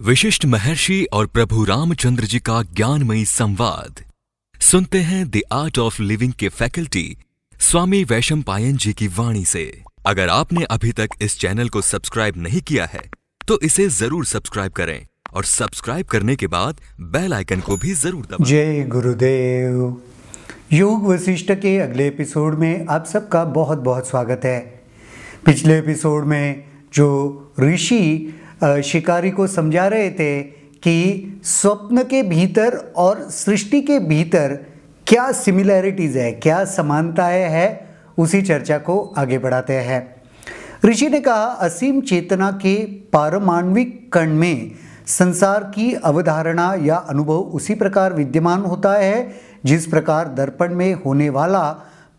विशिष्ट महर्षि और प्रभु रामचंद्र जी का ज्ञानमयी संवाद सुनते हैं द आर्ट ऑफ लिविंग के फैकल्टी स्वामी वैशंपायन जी की वाणी से। अगर आपने अभी तक इस चैनल को सब्सक्राइब नहीं किया है तो इसे जरूर सब्सक्राइब करें और सब्सक्राइब करने के बाद बेल आइकन को भी जरूर दबाएं। जय गुरुदेव। योग वशिष्ठ के अगले एपिसोड में आप सबका बहुत बहुत स्वागत है। पिछले एपिसोड में जो ऋषि शिकारी को समझा रहे थे कि स्वप्न के भीतर और सृष्टि के भीतर क्या सिमिलैरिटीज है, क्या समानताएं है, उसी चर्चा को आगे बढ़ाते हैं। ऋषि ने कहा, असीम चेतना के पारमाण्विक कण में संसार की अवधारणा या अनुभव उसी प्रकार विद्यमान होता है जिस प्रकार दर्पण में होने वाला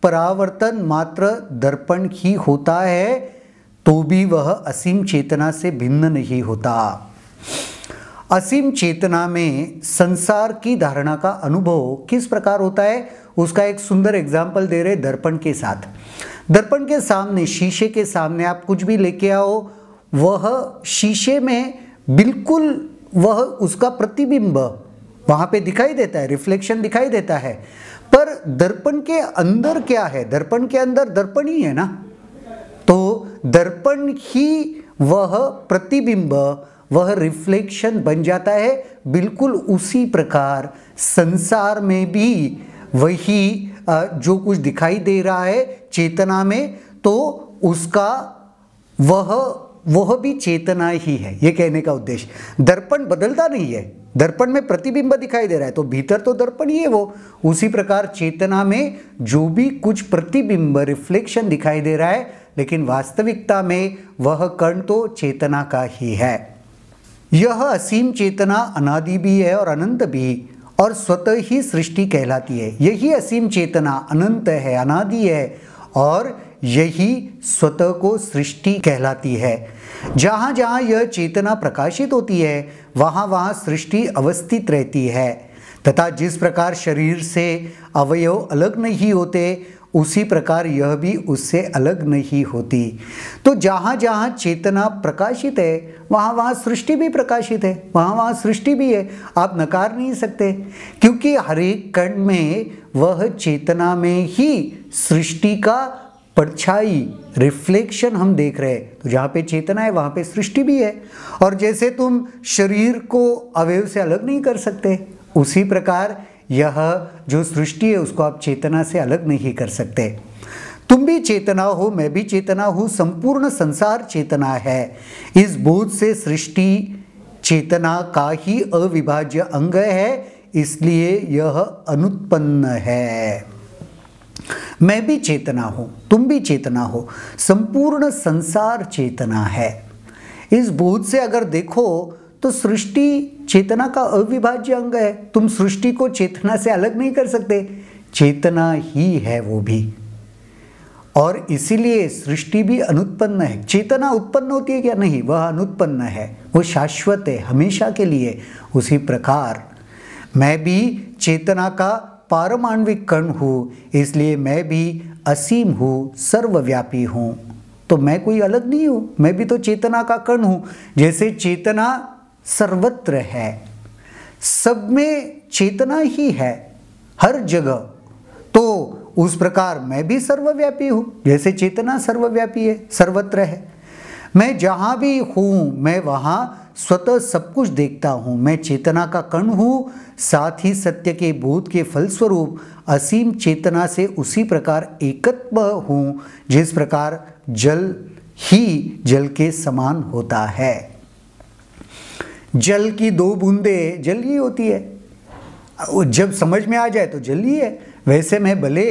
परावर्तन मात्र दर्पण ही होता है, तो भी वह असीम चेतना से भिन्न नहीं होता। असीम चेतना में संसार की धारणा का अनुभव किस प्रकार होता है, उसका एक सुंदर एग्जाम्पल दे रहे दर्पण के साथ। दर्पण के सामने, शीशे के सामने आप कुछ भी लेके आओ, वह शीशे में बिल्कुल वह उसका प्रतिबिंब वहाँ पे दिखाई देता है, रिफ्लेक्शन दिखाई देता है। पर दर्पण के अंदर क्या है? दर्पण के अंदर दर्पण ही है ना, तो दर्पण ही वह प्रतिबिंब, वह रिफ्लेक्शन बन जाता है। बिल्कुल उसी प्रकार संसार में भी वही जो कुछ दिखाई दे रहा है चेतना में, तो उसका वह भी चेतना ही है, ये कहने का उद्देश्य। दर्पण बदलता नहीं है, दर्पण में प्रतिबिंब दिखाई दे रहा है तो भीतर तो दर्पण ही है वो। उसी प्रकार चेतना में जो भी कुछ प्रतिबिंब, रिफ्लेक्शन दिखाई दे रहा है, लेकिन वास्तविकता में वह कण तो चेतना का ही है। यह असीम चेतना अनादि भी है और अनंत भी, और स्वतः ही सृष्टि कहलाती है। यही असीम चेतना अनंत है, अनादि है, और यही स्वतः को सृष्टि कहलाती है। जहाँ जहाँ यह चेतना प्रकाशित होती है वहाँ वहाँ सृष्टि अवस्थित रहती है, तथा जिस प्रकार शरीर से अवयव अलग नहीं होते, उसी प्रकार यह भी उससे अलग नहीं होती। तो जहाँ जहाँ चेतना प्रकाशित है वहाँ वहाँ सृष्टि भी प्रकाशित है, वहाँ वहाँ सृष्टि भी है। आप नकार नहीं सकते, क्योंकि हर एक कण में वह चेतना में ही सृष्टि का परछाई, रिफ्लेक्शन हम देख रहे हैं। तो जहाँ पे चेतना है वहाँ पे सृष्टि भी है। और जैसे तुम शरीर को अवयव से अलग नहीं कर सकते, उसी प्रकार यह जो सृष्टि है उसको आप चेतना से अलग नहीं कर सकते। तुम भी चेतना हो, मैं भी चेतना हूँ, संपूर्ण संसार चेतना है। इस बोध से सृष्टि चेतना का ही अविभाज्य अंग है, इसलिए यह अनुत्पन्न है। मैं भी चेतना हूँ, तुम भी चेतना हो, संपूर्ण संसार चेतना है। इस बोध से अगर देखो तो सृष्टि चेतना का अविभाज्य अंग है। तुम सृष्टि को चेतना से अलग नहीं कर सकते, चेतना ही है वो भी, और इसीलिए सृष्टि भी अनुत्पन्न है। चेतना उत्पन्न होती है क्या? नहीं, वह अनुत्पन्न है, वो शाश्वत है, हमेशा के लिए। उसी प्रकार मैं भी चेतना का पारमाण्विक कण हूँ, इसलिए मैं भी असीम हूँ, सर्वव्यापी हूँ। तो मैं कोई अलग नहीं हूँ, मैं भी तो चेतना का कण हूँ। जैसे चेतना सर्वत्र है, सब में चेतना ही है, हर जगह, तो उस प्रकार मैं भी सर्वव्यापी हूँ। जैसे चेतना सर्वव्यापी है, सर्वत्र है। मैं जहाँ भी हूँ मैं वहाँ स्वतः सब कुछ देखता हूँ। मैं चेतना का कण हूँ, साथ ही सत्य के बोध के फलस्वरूप असीम चेतना से उसी प्रकार एकत्व हूँ जिस प्रकार जल ही जल के समान होता है। जल की दो बूंदें जल ही होती है, जब समझ में आ जाए तो जल ही है। वैसे मैं भले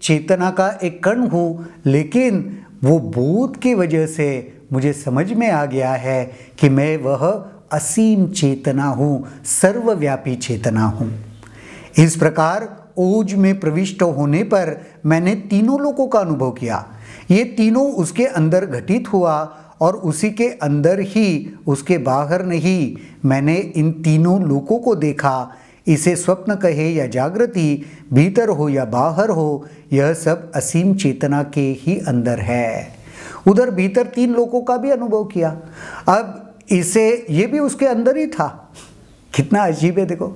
चेतना का एक कण हूँ, लेकिन वो बोध की वजह से मुझे समझ में आ गया है कि मैं वह असीम चेतना हूँ, सर्वव्यापी चेतना हूँ। इस प्रकार ओज में प्रविष्ट होने पर मैंने तीनों लोकों का अनुभव किया। ये तीनों उसके अंदर घटित हुआ और उसी के अंदर ही, उसके बाहर नहीं। मैंने इन तीनों लोकों को देखा। इसे स्वप्न कहे या जागृति, भीतर हो या बाहर हो, यह सब असीम चेतना के ही अंदर है। उधर भीतर तीन लोकों का भी अनुभव किया। अब इसे ये भी उसके अंदर ही था। कितना अजीब है देखो,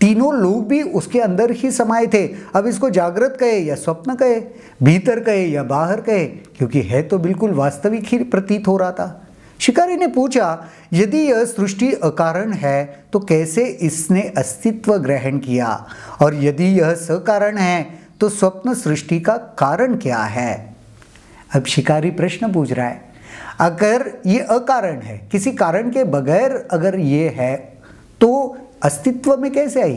तीनों लोग भी उसके अंदर ही समाये थे। अब इसको जागृत कहे या स्वप्न कहे, भीतर कहे या बाहर कहे, क्योंकि है तो बिल्कुल वास्तविक ही प्रतीत हो रहा था। शिकारी ने पूछा, यदि यह सृष्टि अकारण है तो कैसे इसने अस्तित्व ग्रहण किया, और यदि यह सकारण है तो स्वप्न सृष्टि का कारण क्या है। अब शिकारी प्रश्न पूछ रहा है, अगर ये अकारण है, किसी कारण के बगैर अगर ये है तो अस्तित्व में कैसे आई?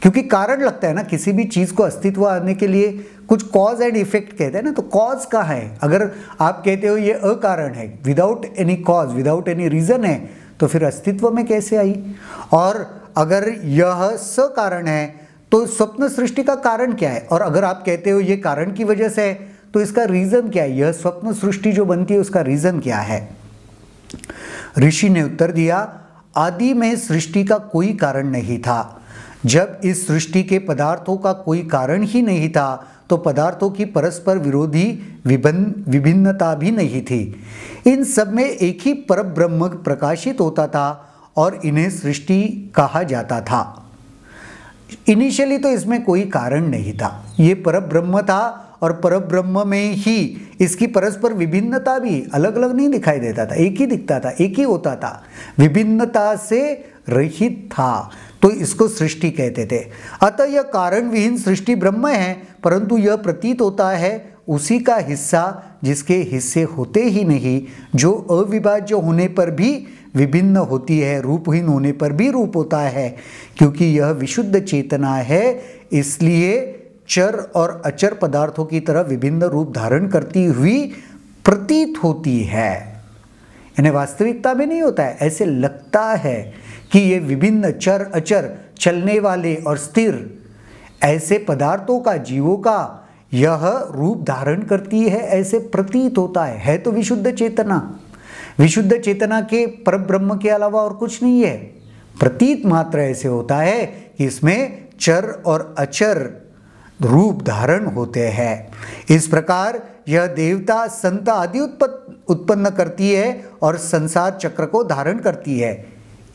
क्योंकि कारण लगता है ना, किसी भी चीज़ को अस्तित्व आने के लिए कुछ कॉज एंड इफेक्ट कहते हैं ना, तो कॉज कहाँ है? अगर आप कहते हो ये अकारण है, without any cause, without any reason है, तो फिर अस्तित्व में कैसे आई? और अगर यह सकारण है तो स्वप्न सृष्टि का कारण क्या है? और अगर आप कहते हो ये कारण की वजह से है, तो इसका रीजन क्या है? यह स्वप्न सृष्टि जो बनती है उसका रीजन क्या है? ऋषि ने उत्तर दिया, आदि में सृष्टि का कोई कारण नहीं था। जब इस सृष्टि के पदार्थों का कोई कारण ही नहीं था तो पदार्थों की परस्पर विरोधी विभिन्नता भी नहीं थी। इन सब में एक ही परब्रह्म प्रकाशित होता था और इन्हें सृष्टि कहा जाता था। इनिशियली तो इसमें कोई कारण नहीं था, ये परब्रह्म था और परब्रह्म में ही इसकी परस्पर विभिन्नता भी अलग अलग नहीं दिखाई देता था, एक ही दिखता था, एक ही होता था, विभिन्नता से रहित था, तो इसको सृष्टि कहते थे। अतः यह कारण विहीन सृष्टि ब्रह्म है, परंतु यह प्रतीत होता है उसी का हिस्सा जिसके हिस्से होते ही नहीं, जो अविभाज्य होने पर भी विभिन्न होती है, रूपहीन होने पर भी रूप होता है। क्योंकि यह विशुद्ध चेतना है, इसलिए चर और अचर पदार्थों की तरह विभिन्न रूप धारण करती हुई प्रतीत होती है। यानी वास्तविकता में नहीं होता है, ऐसे लगता है कि ये विभिन्न चर अचर, चलने वाले और स्थिर ऐसे पदार्थों का, जीवों का यह रूप धारण करती है, ऐसे प्रतीत होता है तो विशुद्ध चेतना। विशुद्ध चेतना के परब्रह्म के अलावा और कुछ नहीं है, प्रतीत मात्र ऐसे होता है कि इसमें चर और अचर रूप धारण होते हैं। इस प्रकार यह देवता संत आदि उत्पन्न करती है और संसार चक्र को धारण करती है।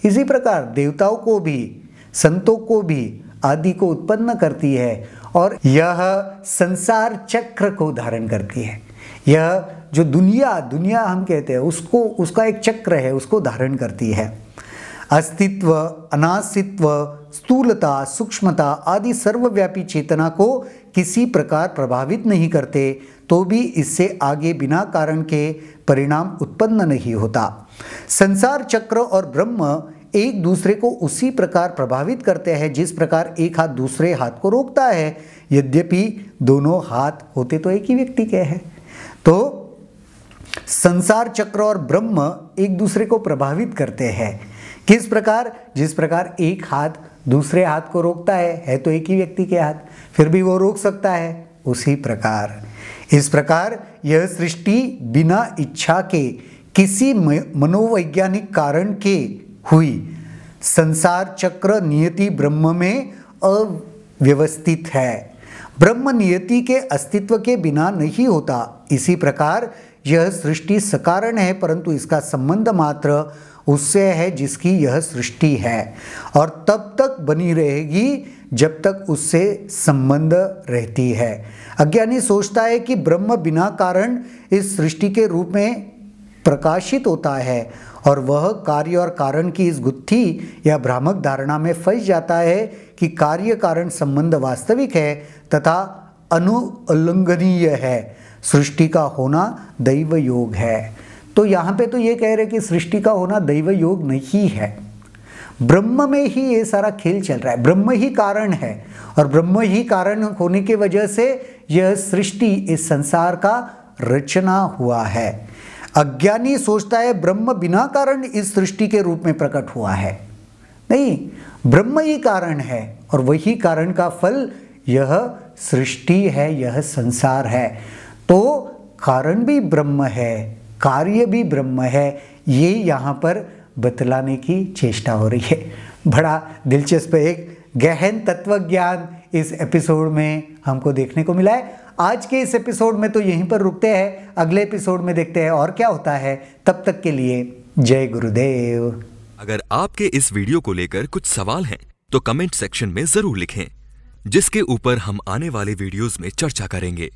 इसी प्रकार देवताओं को भी, संतों को भी आदि को उत्पन्न करती है और यह संसार चक्र को धारण करती है। यह जो दुनिया हम कहते हैं उसको, उसका एक चक्र है, उसको धारण करती है। अस्तित्व, अनास्तित्व, स्थूलता, सूक्ष्मता आदि सर्वव्यापी चेतना को किसी प्रकार प्रभावित नहीं करते, तो भी इससे आगे बिना कारण के परिणाम उत्पन्न नहीं होता। संसार चक्र और ब्रह्म एक दूसरे को उसी प्रकार प्रभावित करते हैं जिस प्रकार एक हाथ दूसरे हाथ को रोकता है, यद्यपि दोनों हाथ होते तो एक ही व्यक्ति के हैं। तो संसार चक्र और ब्रह्म एक दूसरे को प्रभावित करते हैं। किस प्रकार? जिस प्रकार एक हाथ दूसरे हाथ को रोकता है तो एक ही व्यक्ति के हाथ, फिर भी वो रोक सकता है, उसी प्रकार इस प्रकार यह सृष्टि बिना इच्छा के किसी मनोवैज्ञानिक कारण के हुई। संसार चक्र नियति ब्रह्म में अव्यवस्थित है, ब्रह्म नियति के अस्तित्व के बिना नहीं होता। इसी प्रकार यह सृष्टि सकारण है, परंतु इसका संबंध मात्र उससे है जिसकी यह सृष्टि है, और तब तक बनी रहेगी जब तक उससे संबंध रहती है। अज्ञानी सोचता है कि ब्रह्म बिना कारण इस सृष्टि के रूप में प्रकाशित होता है, और वह कार्य और कारण की इस गुत्थी या भ्रामक धारणा में फंस जाता है कि कार्य कारण संबंध वास्तविक है तथा अनुल्लंघनीय है, सृष्टि का होना दैव योग है। तो यहाँ पे तो ये कह रहे कि सृष्टि का होना दैव योग नहीं है, ब्रह्म में ही ये सारा खेल चल रहा है, ब्रह्म ही कारण है, और ब्रह्म ही कारण होने की वजह से यह सृष्टि, इस संसार का रचना हुआ है। अज्ञानी सोचता है ब्रह्म बिना कारण इस सृष्टि के रूप में प्रकट हुआ है। नहीं, ब्रह्म ही कारण है और वही कारण का फल यह सृष्टि है, यह संसार है। तो कारण भी ब्रह्म है, कार्य भी ब्रह्म है, ये यहाँ पर बतलाने की चेष्टा हो रही है। बड़ा दिलचस्प एक गहन तत्व ज्ञान इस एपिसोड में हमको देखने को मिला है। आज के इस एपिसोड में तो यहीं पर रुकते हैं, अगले एपिसोड में देखते हैं और क्या होता है। तब तक के लिए जय गुरुदेव। अगर आपके इस वीडियो को लेकर कुछ सवाल हैं तो कमेंट सेक्शन में जरूर लिखें, जिसके ऊपर हम आने वाले वीडियोस में चर्चा करेंगे।